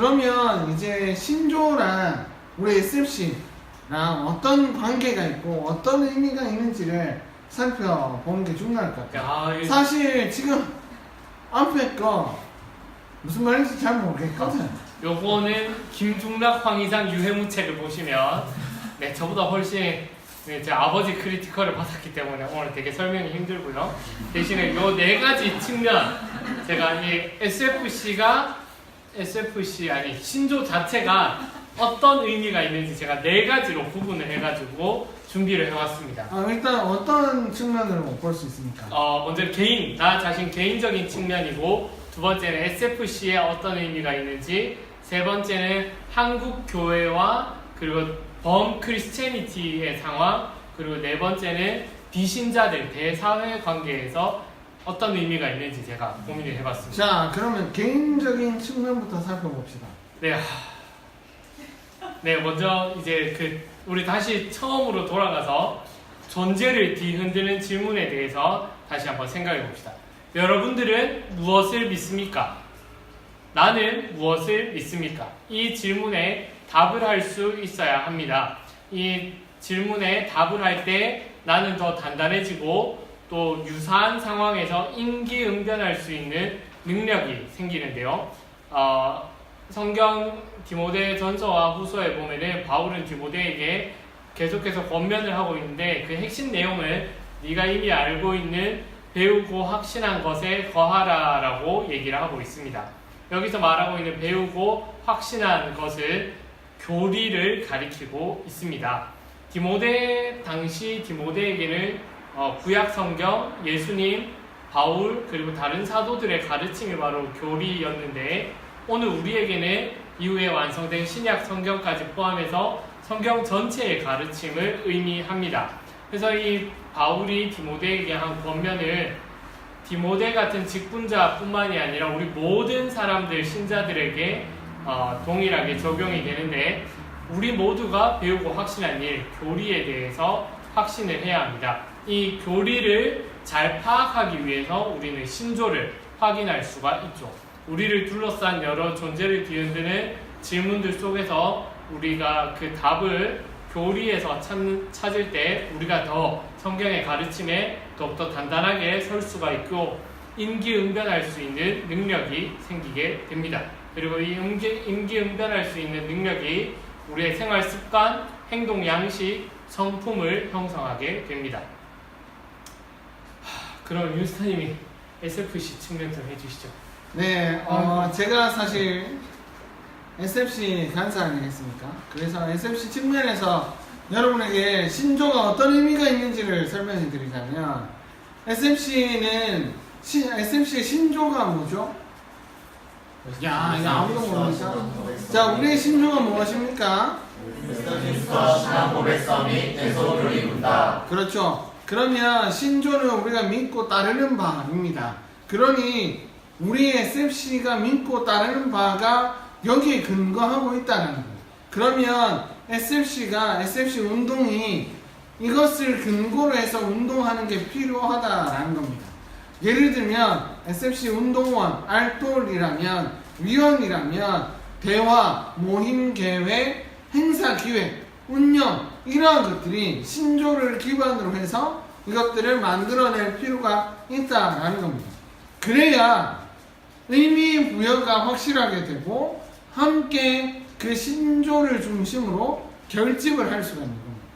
그러면 이제 신조랑 우리 SFC랑 어떤 관계가 있고 어떤 의미가 있는지를 살펴보는 게 중요할 것 같아요. 사실 지금 앞에 거 무슨 말인지 잘 모르겠거든. 요거는 김중락 황희상 유해문책을 보시면 네, 저보다 훨씬 제 아버지 크리티컬을 받았기 때문에 오늘 되게 설명이 힘들고요. 대신에 요 네 가지 측면, 제가 이 신조 자체가 어떤 의미가 있는지 제가 네 가지로 구분을 해가지고 준비를 해왔습니다. 일단 어떤 측면으로 볼 수 있습니까? 먼저 나 자신 개인적인 측면이고, 두 번째는 SFC에 어떤 의미가 있는지, 세 번째는 한국 교회와 그리고 범크리스체니티의 상황, 그리고 네 번째는 비신자들 대사회 관계에서 어떤 의미가 있는지 제가 고민을 해봤습니다. 자, 그러면 개인적인 측면부터 살펴봅시다. 네, 먼저 이제 우리 다시 처음으로 돌아가서 존재를 뒤흔드는 질문에 대해서 다시 한번 생각해 봅시다. 여러분들은 무엇을 믿습니까? 나는 무엇을 믿습니까? 이 질문에 답을 할 수 있어야 합니다. 이 질문에 답을 할 때 나는 더 단단해지고 또 유사한 상황에서 임기응변할 수 있는 능력이 생기는데요. 성경 디모데 전서와 후서에 보면은 바울은 디모데에게 계속해서 권면을 하고 있는데, 그 핵심 내용을 네가 이미 알고 있는 배우고 확신한 것에 거하라 라고 얘기를 하고 있습니다. 여기서 말하고 있는 배우고 확신한 것은 교리를 가리키고 있습니다. 당시 디모데에게는 구약 성경, 예수님, 바울, 그리고 다른 사도들의 가르침이 바로 교리였는데, 오늘 우리에게는 이후에 완성된 신약 성경까지 포함해서 성경 전체의 가르침을 의미합니다. 그래서 이 바울이 디모데에게 한 권면을 디모데 같은 직분자뿐만이 아니라 우리 모든 사람들, 신자들에게 동일하게 적용이 되는데, 우리 모두가 배우고 확신한 일, 교리에 대해서 확신을 해야 합니다. 이 교리를 잘 파악하기 위해서 우리는 신조를 확인할 수가 있죠. 우리를 둘러싼 여러 존재를 뒤흔드는 질문들 속에서 우리가 그 답을 교리에서 찾을 때 우리가 더 성경의 가르침에 더욱더 단단하게 설 수가 있고 임기응변할 수 있는 능력이 생기게 됩니다. 그리고 이 임기응변할 수 있는 능력이 우리의 생활 습관, 행동 양식, 성품을 형성하게 됩니다. 그럼 윤스타님이 SFC 측면 좀 해주시죠. 네, 제가 사실 SFC 간사 아니겠습니까? 그래서 SFC 측면에서 여러분에게 신조가 어떤 의미가 있는지를 설명해 드리자면, SFC의 신조가 뭐죠? 야, 이거 아무도 모르니까. 자, 우리의 신조가 무엇입니까? 그리스도인과 신앙 고백서 및 대소를 이룬다. 그렇죠. 그러면 신조는 우리가 믿고 따르는 바입니다. 그러니 우리 SFC가 믿고 따르는 바가 여기에 근거하고 있다는 거예요. 그러면 SFC 운동이 이것을 근거로 해서 운동하는 게 필요하다라는 겁니다. 예를 들면 SFC 운동원, 알돌이라면, 위원이라면 대화, 모임 계획, 행사 기획, 운영, 이러한 것들이 신조를 기반으로 해서 이것들을 만들어낼 필요가 있다라는 겁니다. 그래야 의미 부여가 확실하게 되고 함께 그 신조를 중심으로 결집을 할 수가 있는 겁니다.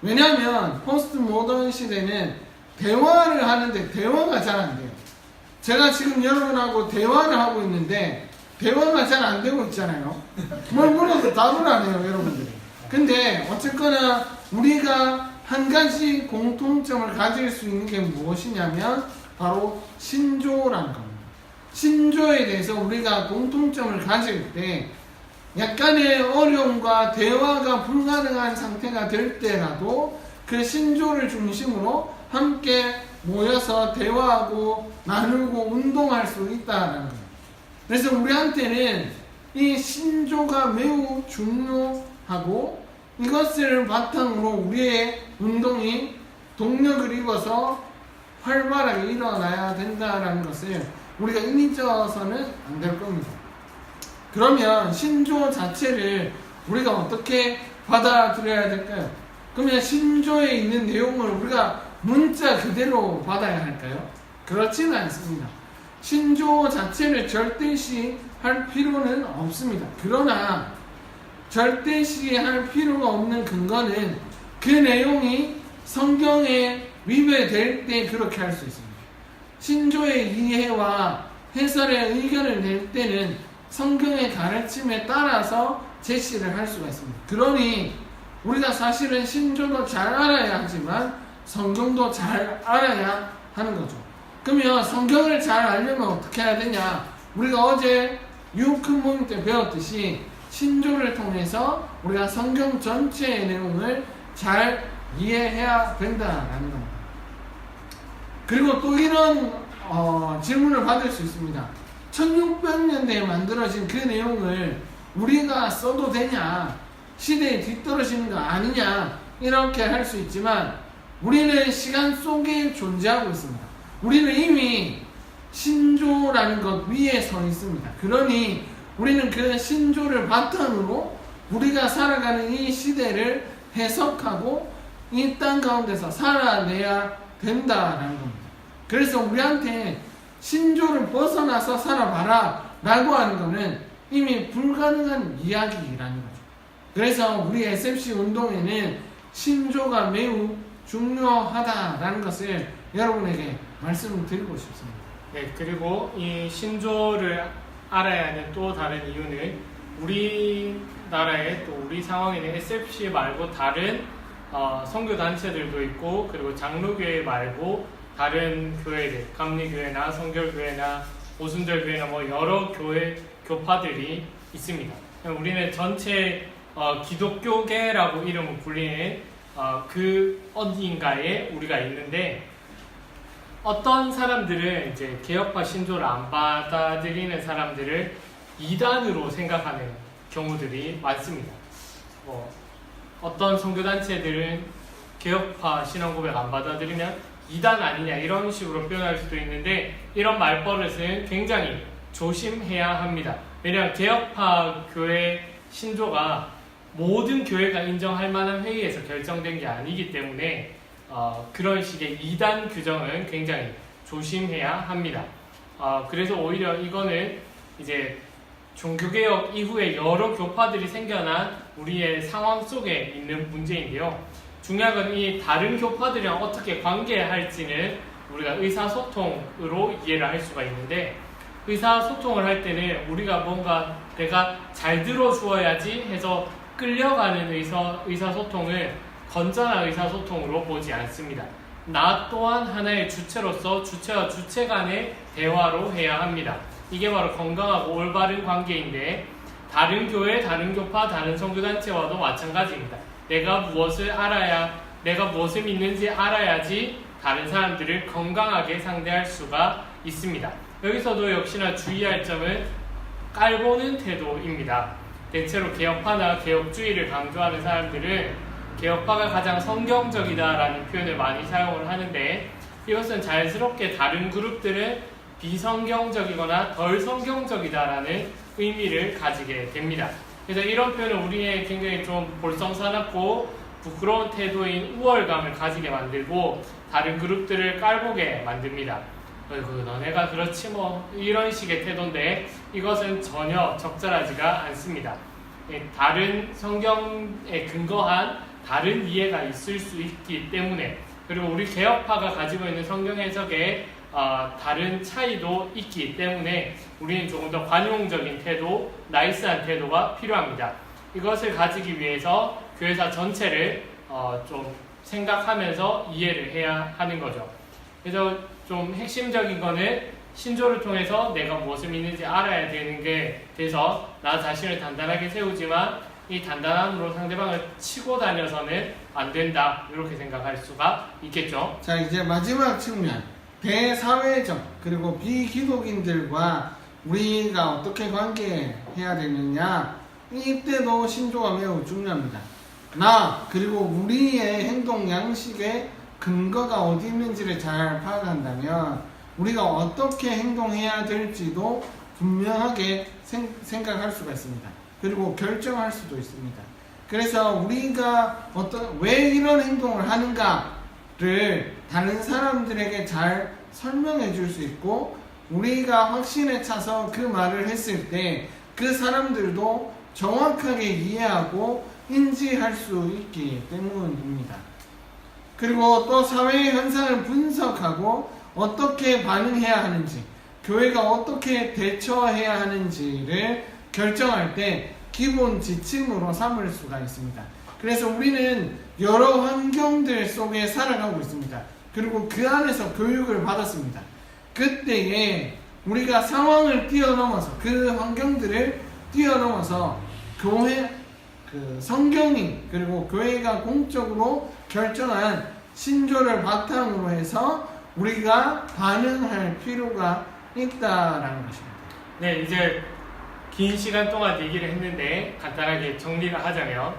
왜냐하면 포스트 모던 시대는 대화를 하는데 대화가 잘 안 돼요. 제가 지금 여러분하고 대화를 하고 있는데 대화가 잘 안 되고 있잖아요. 뭘 물어도 답을 안 해요, 여러분들이. 근데 어쨌거나 우리가 한 가지 공통점을 가질 수 있는 게 무엇이냐면 바로 신조라는 겁니다. 신조에 대해서 우리가 공통점을 가질 때 약간의 어려움과 대화가 불가능한 상태가 될 때라도 그 신조를 중심으로 함께 모여서 대화하고 나누고 운동할 수 있다는 거예요. 그래서 우리한테는 이 신조가 매우 중요하고 이것을 바탕으로 우리의 운동이 동력을 입어서 활발하게 일어나야 된다는 것을 우리가 잊어서는 안 될 겁니다. 그러면 신조 자체를 우리가 어떻게 받아들여야 될까요? 그러면 신조에 있는 내용을 우리가 문자 그대로 받아야 할까요? 그렇지는 않습니다. 신조 자체를 절대시 할 필요는 없습니다. 그러나 절대시 할 필요가 없는 근거는 그 내용이 성경에 위배될 때 그렇게 할 수 있습니다. 신조의 이해와 해설의 의견을 낼 때는 성경의 가르침에 따라서 제시를 할 수가 있습니다. 그러니 우리가 사실은 신조도 잘 알아야 하지만 성경도 잘 알아야 하는 거죠. 그러면 성경을 잘 알려면 어떻게 해야 되냐? 우리가 어제 유큰 모임 때 배웠듯이 신조를 통해서 우리가 성경 전체의 내용을 잘 이해해야 된다라는 겁니다. 그리고 또 이런 질문을 받을 수 있습니다. 1600년대에 만들어진 그 내용을 우리가 써도 되냐? 시대에 뒤떨어지는 거 아니냐? 이렇게 할 수 있지만 우리는 시간 속에 존재하고 있습니다. 우리는 이미 신조라는 것 위에 서 있습니다. 그러니 우리는 그 신조를 바탕으로 우리가 살아가는 이 시대를 해석하고 이 땅 가운데서 살아내야 된다라는 겁니다. 그래서 우리한테 신조를 벗어나서 살아봐라 라고 하는 것은 이미 불가능한 이야기라는 거죠. 그래서 우리 SFC 운동에는 신조가 매우 중요하다라는 것을 여러분에게 말씀드리고 싶습니다. 네, 그리고 이 신조를 알아야 하는 또 다른 이유는 우리나라에 또 우리 상황에는 SFC 말고 다른 선교 단체들도 있고, 그리고 장로교회 말고 다른 교회들, 감리교회나 성결교회나 오순절교회나 뭐 여러 교회 교파들이 있습니다. 우리는 전체 기독교계라고 이름을 불리는 그 어디인가에 우리가 있는데, 어떤 사람들은 이제 개혁파 신조를 안 받아들이는 사람들을 이단으로 생각하는 경우들이 많습니다. 어떤 선교단체들은 개혁파 신앙고백 안 받아들이면 이단 아니냐 이런 식으로 표현할 수도 있는데, 이런 말버릇은 굉장히 조심해야 합니다. 왜냐하면 개혁파 교회 신조가 모든 교회가 인정할 만한 회의에서 결정된 게 아니기 때문에 그런 식의 이단 규정은 굉장히 조심해야 합니다. 그래서 오히려 이거는 이제 종교개혁 이후에 여러 교파들이 생겨난 우리의 상황 속에 있는 문제인데요. 중요한 건 이 다른 교파들이랑 어떻게 관계할지는 우리가 의사소통으로 이해를 할 수가 있는데, 의사소통을 할 때는 우리가 뭔가 내가 잘 들어주어야지 해서 끌려가는 의사소통을 건전한 의사소통으로 보지 않습니다. 나 또한 하나의 주체로서 주체와 주체 간의 대화로 해야 합니다. 이게 바로 건강하고 올바른 관계인데, 다른 교회, 다른 교파, 다른 선교단체와도 마찬가지입니다. 내가 무엇을 믿는지 알아야지 다른 사람들을 건강하게 상대할 수가 있습니다. 여기서도 역시나 주의할 점은 깔보는 태도입니다. 대체로 개혁파나 개혁주의를 강조하는 사람들은 개혁파가 가장 성경적이다라는 표현을 많이 사용을 하는데, 이것은 자연스럽게 다른 그룹들은 비성경적이거나 덜 성경적이다라는 의미를 가지게 됩니다. 그래서 이런 표현은 우리의 굉장히 좀 볼썽사납고 부끄러운 태도인 우월감을 가지게 만들고 다른 그룹들을 깔보게 만듭니다. 어이구 너네가 그렇지 뭐 이런 식의 태도인데, 이것은 전혀 적절하지가 않습니다. 다른 성경에 근거한 다른 이해가 있을 수 있기 때문에, 그리고 우리 개혁파가 가지고 있는 성경 해석에 다른 차이도 있기 때문에 우리는 조금 더 관용적인 태도, 나이스한 태도가 필요합니다. 이것을 가지기 위해서 교회사 전체를 좀 생각하면서 이해를 해야 하는 거죠. 그래서 좀 핵심적인 거는 신조를 통해서 내가 무엇을 믿는지 알아야 되는 게 돼서 나 자신을 단단하게 세우지만 이 단단함으로 상대방을 치고 다녀서는 안 된다, 이렇게 생각할 수가 있겠죠. 자, 이제 마지막 측면, 대사회적 그리고 비기독인들과 우리가 어떻게 관계해야 되느냐, 이때도 신조가 매우 중요합니다. 나 그리고 우리의 행동 양식의 근거가 어디 있는지를 잘 파악한다면 우리가 어떻게 행동해야 될지도 분명하게 생각할 수가 있습니다. 그리고 결정할 수도 있습니다. 그래서 우리가 왜 이런 행동을 하는가를 다른 사람들에게 잘 설명해 줄 수 있고, 우리가 확신에 차서 그 말을 했을 때 그 사람들도 정확하게 이해하고 인지할 수 있기 때문입니다. 그리고 또 사회의 현상을 분석하고 어떻게 반응해야 하는지, 교회가 어떻게 대처해야 하는지를 결정할 때 기본 지침으로 삼을 수가 있습니다. 그래서 우리는 여러 환경들 속에 살아가고 있습니다. 그리고 그 안에서 교육을 받았습니다. 그때에 우리가 상황을 뛰어넘어서, 그 환경들을 뛰어넘어서 교회, 성경이, 그리고 교회가 공적으로 결정한 신조를 바탕으로 해서 우리가 반응할 필요가 있다라는 것입니다. 네, 이제 긴 시간 동안 얘기를 했는데 간단하게 정리를 하자면,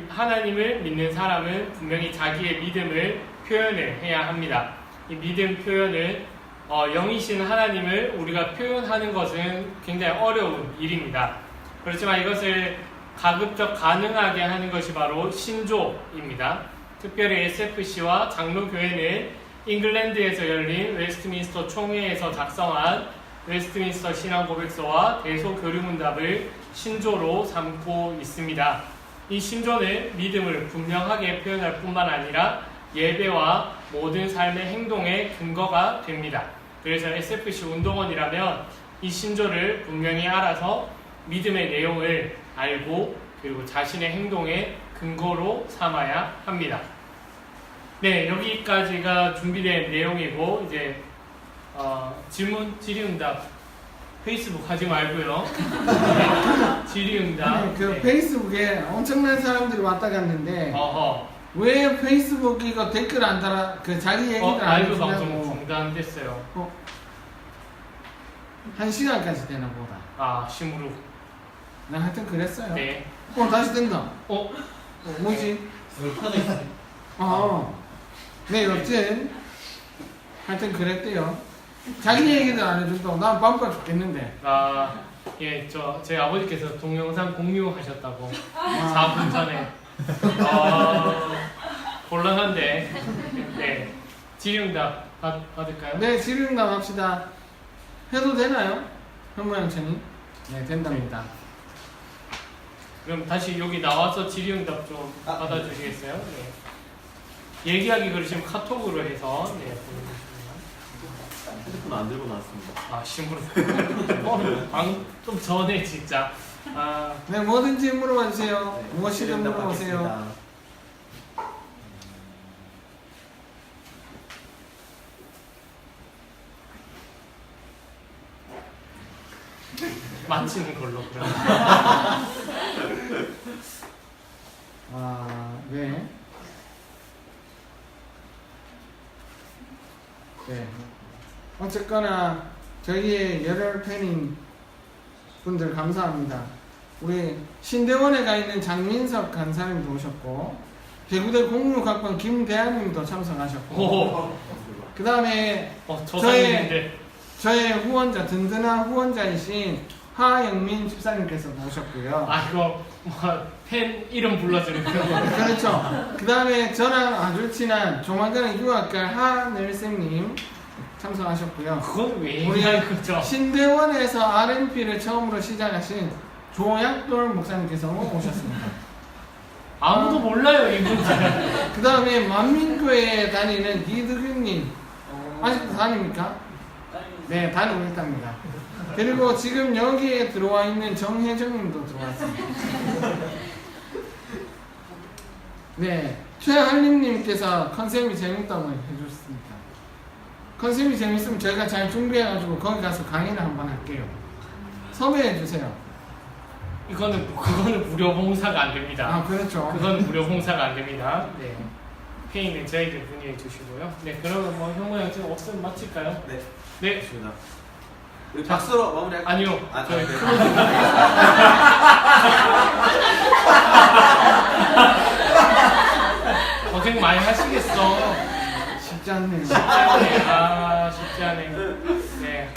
하나님을 믿는 사람은 분명히 자기의 믿음을 표현을 해야 합니다. 이 믿음 표현을 영이신 하나님을 우리가 표현하는 것은 굉장히 어려운 일입니다. 그렇지만 이것을 가급적 가능하게 하는 것이 바로 신조입니다. 특별히 SFC와 장로교회는 잉글랜드에서 열린 웨스트민스터 총회에서 작성한 웨스트민스터 신앙고백서와 대소교류문답을 신조로 삼고 있습니다. 이 신조는 믿음을 분명하게 표현할 뿐만 아니라 예배와 모든 삶의 행동의 근거가 됩니다. 그래서 SFC 운동원이라면 이 신조를 분명히 알아서 믿음의 내용을 알고 그리고 자신의 행동의 근거로 삼아야 합니다. 네, 여기까지가 준비된 내용이고, 이제 질문, 질의응답 페이스북 하지 말고요. 질의응답. 네, 페이스북에 엄청난 사람들이 왔다 갔는데 왜 페이스북 이거 댓글 안 달아? 자기 얘기를 안 라이브 해주냐고. 방송 중단됐어요. 1시간까지 되나 보다. 심으로. 나 하여튼 그랬어요. 네. 다시 된다. 뭐지? 네, 여튼 하여튼 그랬대요. 자기 얘기도 안 해준다고. 난 바빠 죽겠는데. 예, 제 아버지께서 동영상 공유하셨다고 4분 전에. 곤란한데. 네. 질의응답 받을까요? 네, 질의응답 합시다. 해도 되나요? 현모양천이? 네, 된답니다. 그럼 다시 여기 나와서 질의응답 좀 받아주시겠어요? 네. 얘기하기 그러시면 카톡으로 해서 보내주시면. 핸드폰 안 들고 나왔습니다. 심으로. 좀 전에 진짜. 네, 뭐든지 물어봐 주세요. 네, 무엇이든 질의응답 물어보세요. 받겠습니다. 마치는 걸로 그럼. 네. 네. 어쨌거나 저희의 열혈 팬인 분들 감사합니다. 우리 신대원에 가 있는 장민석 간사님도 오셨고, 대구대 공육학번 김대한님도 참석하셨고, 그 다음에 저의 후원자, 든든한 후원자이신 하영민 집사님께서도 오셨고요. 이거 팬 이름 불러주는 거. 그렇죠. 그 다음에 저랑 아주 친한 조만간에 유학갈 하늘쌤님 참석하셨고요. 그건 왜 우리 얘기하는 거죠? 신대원에서 RMP를 처음으로 시작하신 조약돌 목사님께서 오셨습니다. 아무도 몰라요, 이분들. 그 다음에 만민교회에 다니는 이득윤님 아직도 다닙니까? 네, 다니고 있답니다. 그리고 지금 여기에 들어와 있는 정혜정님도 들어왔습니다. 네, 최한림님께서 컨셉이 재밌다고 해주셨습니다. 컨셉이 재밌으면 저희가 잘 준비해가지고 거기 가서 강의를 한번 할게요. 섭외해주세요. 그거는 무료 봉사가 안 됩니다. 그렇죠. 그건 무료 봉사가 안 됩니다. 네. 페이는 저희들 문의해 주시고요. 네, 그러면 형모 형 지금 없으면 마칠까요? 네. 네. 좋습니다. 우리 박수로 마무리할까요? 아니요. 저희 네. 고생 많이 하시겠어. 쉽지 않네요. 쉽지 않네. 쉽지 않네. 네.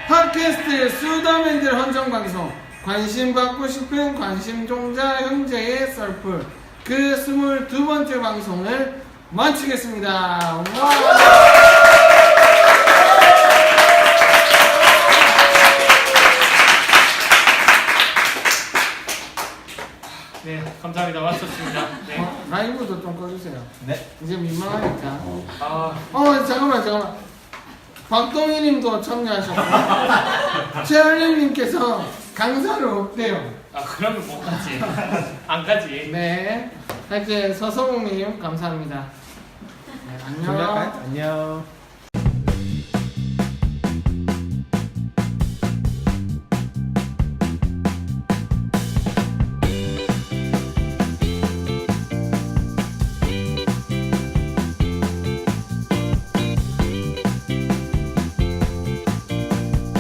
팟캐스트 수다맨들 헌정방송 관심 받고 싶은 관심종자 형제의 썰풀 그 22번째 방송을 마치겠습니다. 와! 네, 감사합니다. 마쳤습니다. 네. 라이브도 좀 꺼주세요. 네. 이제 민망하니까. 아, 잠깐만. 박동희님도 참여하셨고 최알림님께서 강사를 없대요. 그러면 못 가지. 안 가지. 네. 하여튼 서성웅님 감사합니다. 네, 안녕. 안녕.